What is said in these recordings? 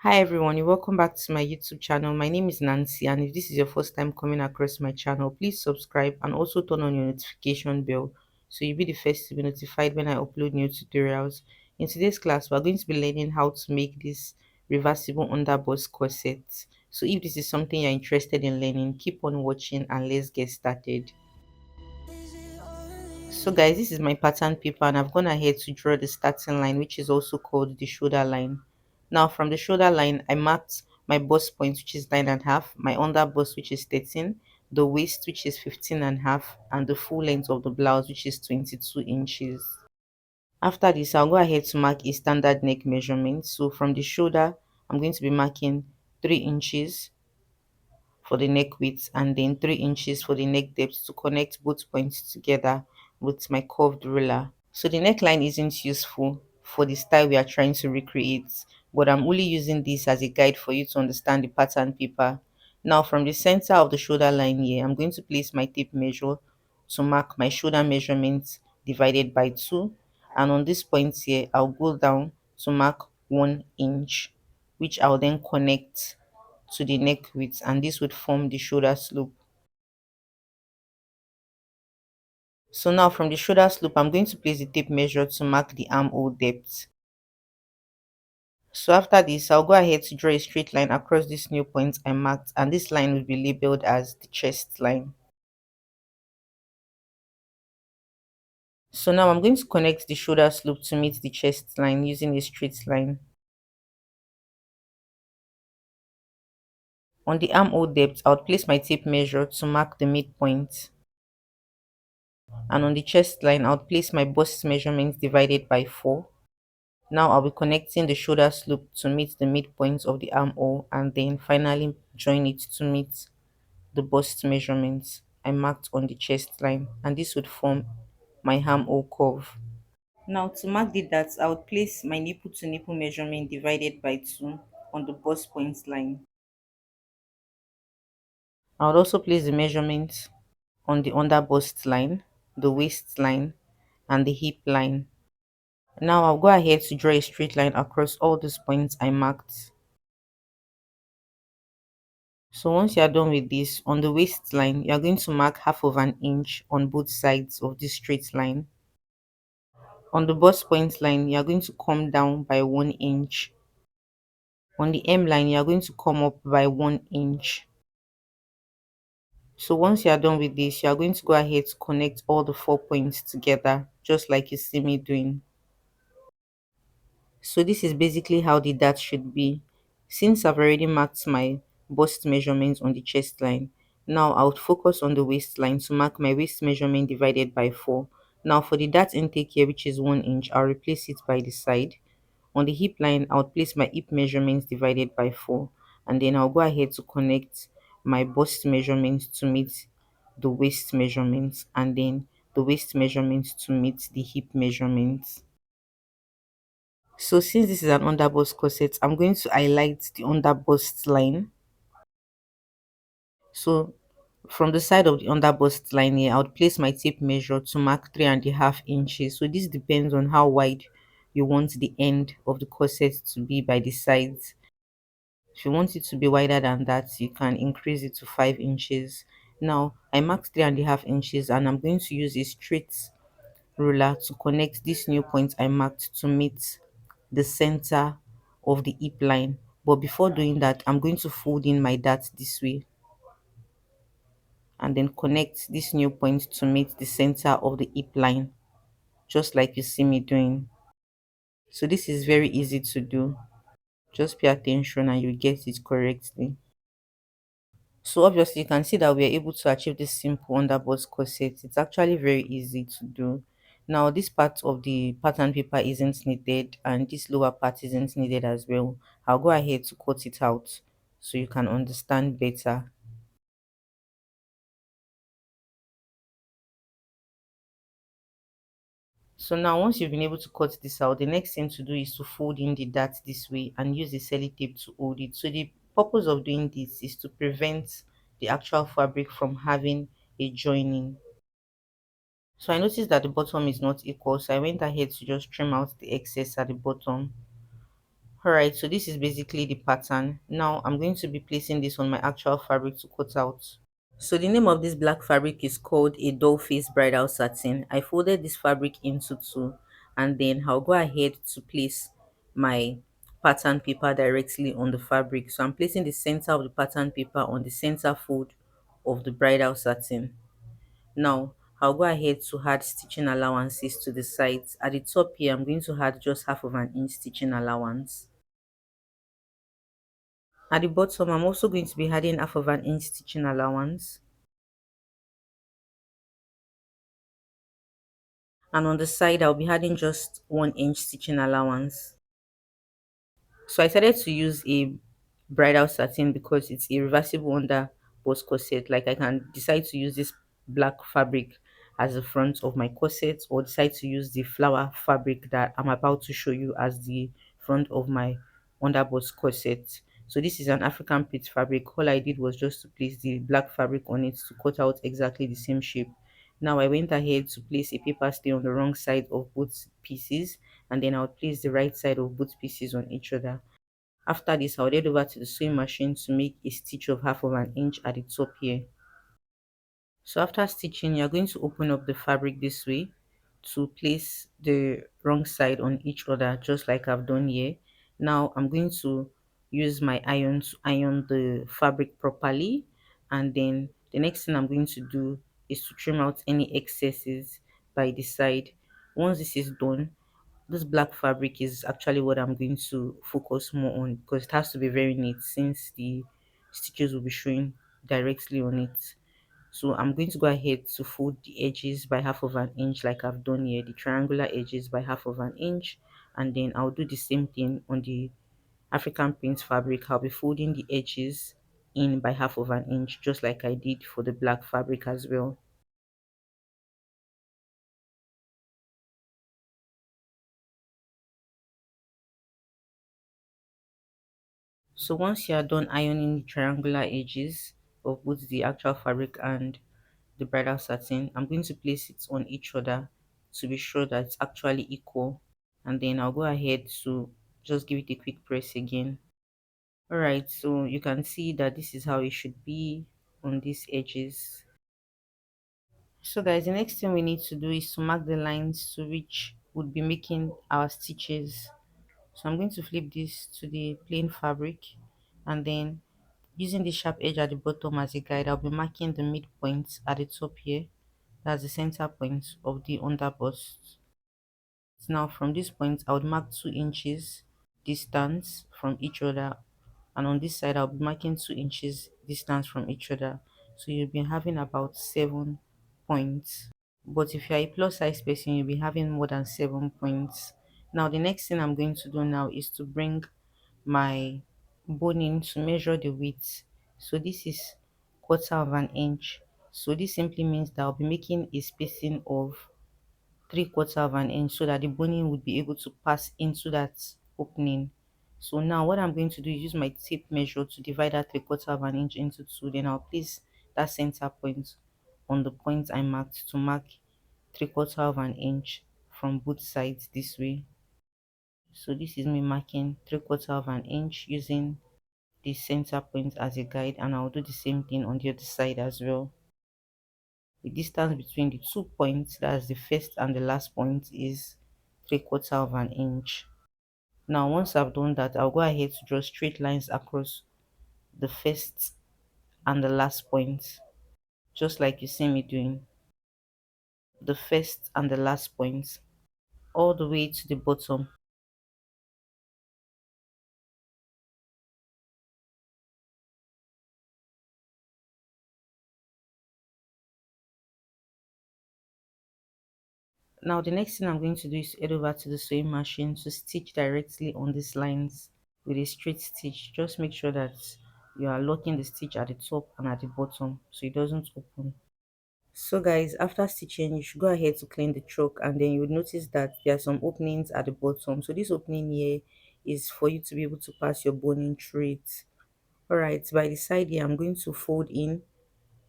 Hi everyone, you're welcome back to my YouTube channel. My name is Nancy, and if this is your first time coming across my channel, please subscribe and also turn on your notification bell so you'll be the first to be notified when I upload new tutorials. In today's class, we're going to be learning how to make this reversible underbust corset. So if this is something you're interested in learning, keep on watching and let's get started. So guys, this is my pattern paper and I've gone ahead to draw the starting line, which is also called the shoulder line. Now from the shoulder line, I marked my bust point, which is 9.5, my under bust, which is 13, the waist, which is 15.5, and the full length of the blouse, which is 22 inches. After this, I'll go ahead to mark a standard neck measurement. So from the shoulder, I'm going to be marking 3 inches for the neck width and then 3 inches for the neck depth to connect both points together with my curved ruler. So the neckline isn't useful for the style we are trying to recreate, but I'm only using this as a guide for you to understand the pattern paper. Now from the center of the shoulder line here, I'm going to place my tape measure to mark my shoulder measurement divided by 2, and on this point here I'll go down to mark 1 inch, which I'll then connect to the neck width, and this would form the shoulder slope. So now from the shoulder slope, I'm going to place the tape measure to mark the armhole depth. So after this, I'll go ahead to draw a straight line across this new point I marked, and this line will be labeled as the chest line. So now I'm going to connect the shoulder slope to meet the chest line using a straight line. On the armhole depth, I'll place my tape measure to mark the midpoint. And on the chest line, I'll place my bust measurement divided by 4. Now I'll be connecting the shoulder slope to meet the midpoint of the armhole and then finally join it to meet the bust measurements I marked on the chest line, and this would form my armhole curve. Now to mark the dots, I would place my nipple to nipple measurement divided by 2 on the bust point line. I would also place the measurement on the under bust line, the waist line, and the hip line. Now I'll go ahead to draw a straight line across all these points I marked. So once you are done with this, on the waistline, you are going to mark half of an inch on both sides of this straight line. On the bust point line, you are going to come down by 1 inch. On the M line, you are going to come up by 1 inch. So once you are done with this, you are going to go ahead to connect all the 4 points together, just like you see me doing. So this is basically how the dart should be. Since I've already marked my bust measurement on the chest line, now I would focus on the waistline to mark my waist measurement divided by 4. Now for the dart intake here, which is 1 inch, I'll replace it by the side. On the hip line, I'll place my hip measurements divided by 4, and then I'll go ahead to connect my bust measurements to meet the waist measurements, and then the waist measurements to meet the hip measurements. So since this is an underbust corset, I'm going to highlight the underbust line. So from the side of the underbust line here, I would place my tape measure to mark 3.5 inches. So this depends on how wide you want the end of the corset to be by the sides. If you want it to be wider than that, you can increase it to 5 inches. Now I marked 3.5 inches and I'm going to use a straight ruler to connect this new point I marked to meet the center of the hip line. But before doing that, I'm going to fold in my dart this way and then connect this new point to meet the center of the hip line, just like you see me doing. So this is very easy to do. Just pay attention and you get it correctly. So obviously you can see that we are able to achieve this simple underbust corset. It's actually very easy to do. Now this part of the pattern paper isn't needed and this lower part isn't needed as well. I'll go ahead to cut it out so you can understand better. So now once you've been able to cut this out, the next thing to do is to fold in the dart this way and use the sellotape to hold it. So the purpose of doing this is to prevent the actual fabric from having a joining. So I noticed that the bottom is not equal, so I went ahead to just trim out the excess at the bottom. Alright, so this is basically the pattern. Now I'm going to be placing this on my actual fabric to cut out. So the name of this black fabric is called a doll face bridal satin. I folded this fabric into two, and then I'll go ahead to place my pattern paper directly on the fabric. So I'm placing the center of the pattern paper on the center fold of the bridal satin. Now I'll go ahead to add stitching allowances to the sides. At the top here, I'm going to add just half of an inch stitching allowance. At the bottom, I'm also going to be adding half of an inch stitching allowance. And on the side, I'll be adding just 1 inch stitching allowance. So I started to use a bridal satin because it's a reversible under bust corset. Like I can decide to use this black fabric as the front of my corset, or decide to use the flower fabric that I'm about to show you as the front of my under bust corset. So this is an African print fabric. All I did was just to place the black fabric on it to cut out exactly the same shape. Now I went ahead to place a paper stay on the wrong side of both pieces, and then I'll place the right side of both pieces on each other. After this, I'll head over to the sewing machine to make a stitch of half of an inch at the top here. So after stitching, you're going to open up the fabric this way to place the wrong side on each other, just like I've done here. Now I'm going to use my iron to iron the fabric properly, and then the next thing I'm going to do is to trim out any excesses by the side. Once this is done, this black fabric is actually what I'm going to focus more on, because it has to be very neat since the stitches will be showing directly on it. So I'm going to go ahead to fold the edges by half of an inch like I've done here, the triangular edges by half of an inch, and then I'll do the same thing on the African print fabric. I'll be folding the edges in by half of an inch, just like I did for the black fabric as well. So once you are done ironing the triangular edges of both the actual fabric and the bridal satin, I'm going to place it on each other to be sure that it's actually equal, and then I'll go ahead to just give it a quick press again. Alright, so you can see that this is how it should be on these edges. So guys, the next thing we need to do is to mark the lines to which would be making our stitches. So I'm going to flip this to the plain fabric, and then using the sharp edge at the bottom as a guide, I'll be marking the midpoint at the top here. That's the center point of the underbust. Now from this point, I would mark 2 inches distance from each other, and on this side I'll be marking 2 inches distance from each other. So you'll be having about 7 points. But if you're a plus size person, you'll be having more than 7 points. Now the next thing I'm going to do now is to bring my boning to measure the width. So this is quarter of an inch. So this simply means that I'll be making a spacing of 3/4 of an inch so that the boning would be able to pass into that opening. So now what I'm going to do is use my tape measure to divide that 3/4 of an inch into two. Then I'll place that center point on the point I marked to mark 3/4 of an inch from both sides this way. So this is me marking 3/4 of an inch using the center point as a guide, and I'll do the same thing on the other side as well. The distance between the 2 points, that's the first and the last point, is 3/4 of an inch. Now once I've done that, I'll go ahead to draw straight lines across the first and the last point, just like you see me doing. The first and the last point all the way to the bottom. Now the next thing I'm going to do is head over to the sewing machine to stitch directly on these lines with a straight stitch. Just make sure that you are locking the stitch at the top and at the bottom so it doesn't open. So guys, after stitching, you should go ahead to clean the choke, and then you would notice that there are some openings at the bottom. So this opening here is for you to be able to pass your boning through it. Alright, by the side here, I'm going to fold in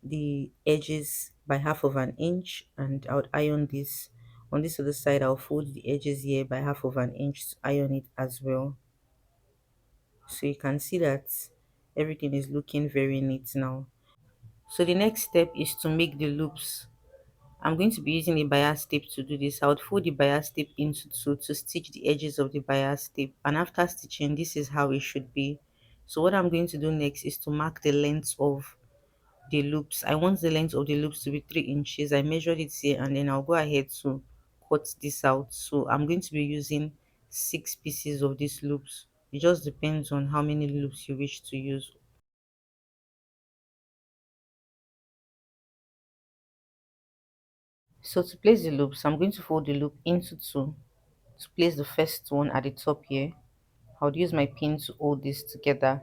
the edges by half of an inch, and I would iron this. On this other side, I'll fold the edges here by half of an inch to iron it as well. So you can see that everything is looking very neat now. So the next step is to make the loops. I'm going to be using a bias tape to do this. I would fold the bias tape into two to stitch the edges of the bias tape, and after stitching, this is how it should be. So what I'm going to do next is to mark the length of the loops. I want the length of the loops to be 3 inches. I measured it here, and then I'll go ahead to cut this out. So I'm going to be using 6 pieces of these loops. It just depends on how many loops you wish to use. So to place the loops, I'm going to fold the loop into two. To place the first one at the top here, I would use my pin to hold this together.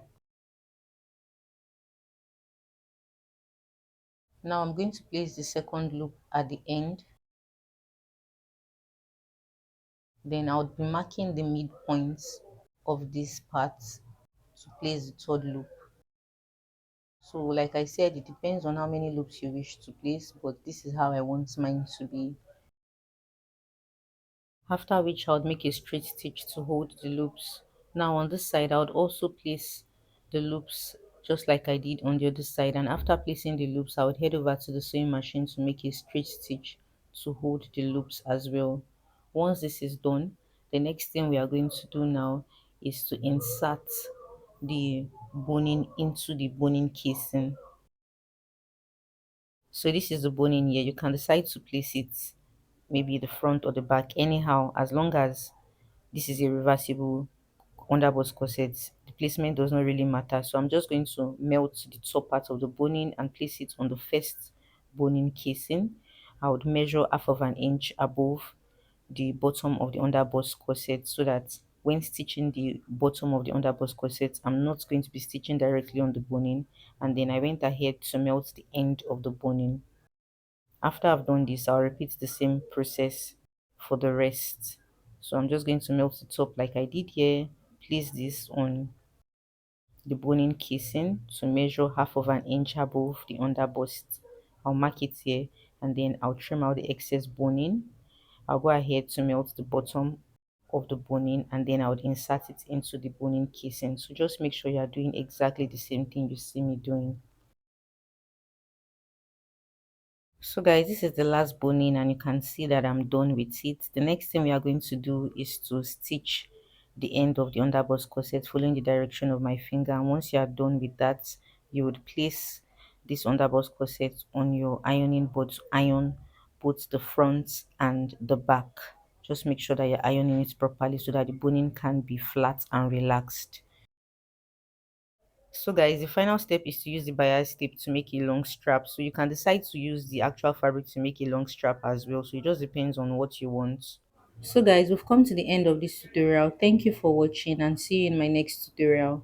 Now I'm going to place the second loop at the end. Then I would be marking the midpoints of this part to place the third loop. So like I said, it depends on how many loops you wish to place, but this is how I want mine to be. After which I would make a straight stitch to hold the loops. Now on this side I would also place the loops just like I did on the other side, and after placing the loops I would head over to the sewing machine to make a straight stitch to hold the loops as well. Once this is done, the next thing we are going to do now is to insert the boning into the boning casing. So this is the boning here. You can decide to place it maybe the front or the back, anyhow, as long as this is a reversible underbust corset. The placement does not really matter. So I'm just going to melt the top part of the boning and place it on the first boning casing. I would measure half of an inch above the bottom of the underbust corset, so that when stitching the bottom of the underbust corset, I'm not going to be stitching directly on the boning. And then I went ahead to melt the end of the boning. After I've done this, I'll repeat the same process for the rest. So I'm just going to melt the top like I did here, place this on the boning casing to measure half of an inch above the underbust. I'll mark it here, and then I'll trim out the excess boning. I'll go ahead to melt the bottom of the boning, and then I would insert it into the boning casing. So just make sure you are doing exactly the same thing you see me doing. So guys, this is the last boning, and you can see that I'm done with it. The next thing we are going to do is to stitch the end of the underbust corset following the direction of my finger. And once you are done with that, you would place this underbust corset on your ironing board to iron both the front and the back. Just make sure that you're ironing it properly so that the boning can be flat and relaxed. So guys, the final step is to use the bias tape to make a long strap. So you can decide to use the actual fabric to make a long strap as well. So it just depends on what you want. So guys, we've come to the end of this tutorial. Thank you for watching, and see you in my next tutorial.